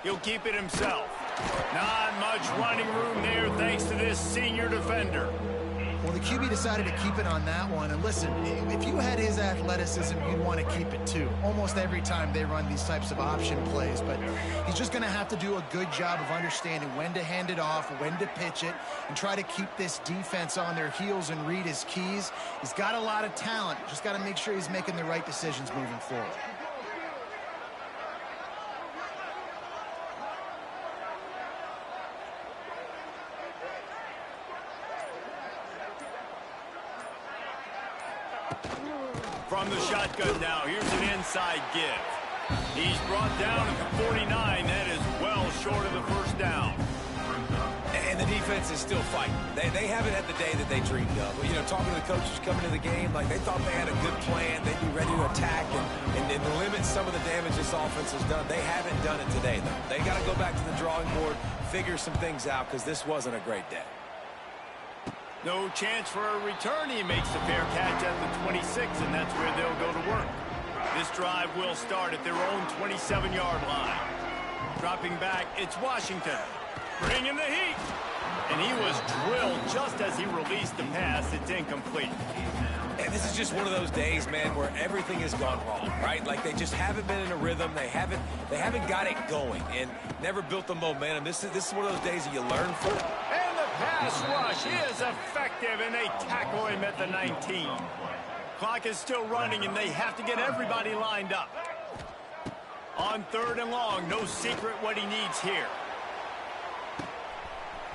He'll keep it himself. Not much running room there thanks to this senior defender. Well, the QB decided to keep it on that one. And listen, if you had his athleticism, you'd want to keep it too. Almost every time they run these types of option plays. But he's just going to have to do a good job of understanding when to hand it off, when to pitch it, and try to keep this defense on their heels and read his keys. He's got a lot of talent. Just got to make sure he's making the right decisions moving forward. From the shotgun now, here's an inside give. He's brought down at the 49. That is well short of the 1st down. And the defense is still fighting. They haven't had the day that they dreamed of. You know, talking to the coaches coming to the game, like they thought they had a good plan. They'd be ready to attack and limit some of the damage this offense has done. They haven't done it today, though. They got to go back to the drawing board, figure some things out, because this wasn't a great day. No chance for a return. He makes the fair catch at the 26, and that's where they'll go to work. This drive will start at their own 27-yard line. Dropping back, it's Washington. Bringing the heat. And he was drilled just as he released the pass. It's incomplete. And this is just one of those days, man, where everything has gone wrong, right? Like they just haven't been in a rhythm. They haven't got it going and never built the momentum. This is one of those days that you learn from. And the pass rush is effective, and they tackle him at the 19. Clock is still running, and they have to get everybody lined up. On 3rd and long, no secret what he needs here.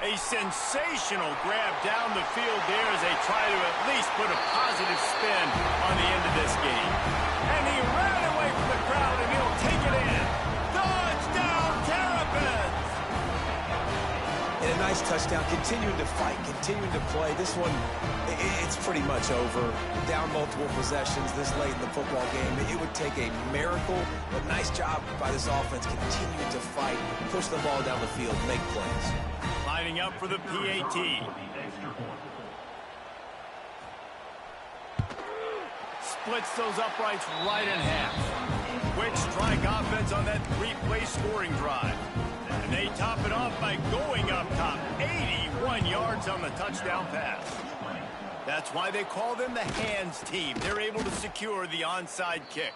A sensational grab down the field there as they try to at least put a positive spin on the end of this game. And he ran away from the crowd, and he'll take it in. Touchdown, Terrapins! And a nice touchdown, continuing to fight, continuing to play. This one, it's pretty much over. Down multiple possessions this late in the football game. It would take a miracle, but nice job by this offense continuing to fight, push the ball down the field, make plays. Lining up for the PAT. Splits those uprights right in half. quick strike offense on that three-play scoring drive. And they top it off by going up top, 81 yards on the touchdown pass. That's why they call them the hands team. They're able to secure the onside kick.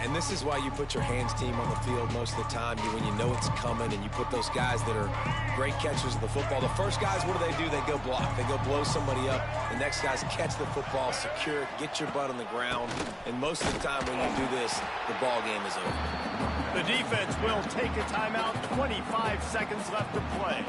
And this is why you put your hands team on the field most of the time when you know it's coming, and you put those guys that are great catchers of the football. The first guys, what do? They go block. They go blow somebody up. The next guys catch the football, secure it, get your butt on the ground. And most of the time when you do this, the ball game is over. The defense will take a timeout. 25 seconds left to play.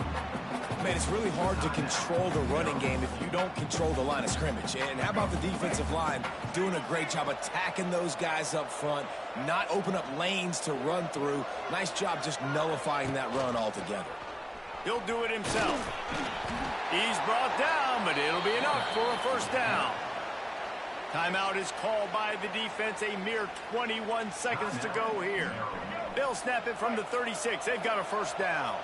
Man, it's really hard to control the running game if you don't control the line of scrimmage. And how about the defensive line doing a great job attacking those guys up front, not open up lanes to run through. Nice job just nullifying that run altogether. He'll do it himself. He's brought down, but it'll be enough for a first down. Timeout is called by the defense. A mere 21 seconds to go here. They'll snap it from the 36. They've got a first down.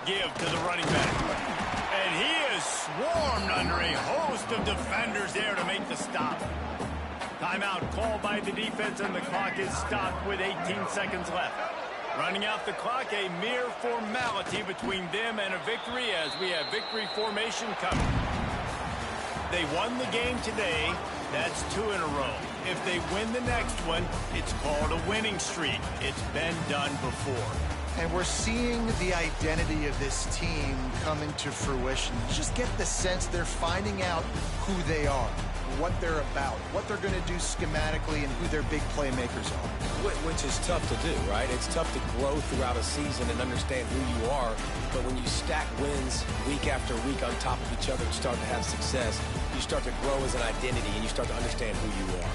Give to the running back. And he is swarmed under a host of defenders there to make the stop. Timeout called by the defense, and the clock is stopped with 18 seconds left. Running out the clock, a mere formality between them and a victory as we have victory formation coming. They won the game today. That's 2 in a row. If they win the next one, it's called a winning streak. It's been done before. And we're seeing the identity of this team come into fruition. You just get the sense they're finding out who they are, what they're about, what they're going to do schematically, and who their big playmakers are. Which is tough to do, right? It's tough to grow throughout a season and understand who you are. But when you stack wins week after week on top of each other and start to have success, you start to grow as an identity and you start to understand who you are.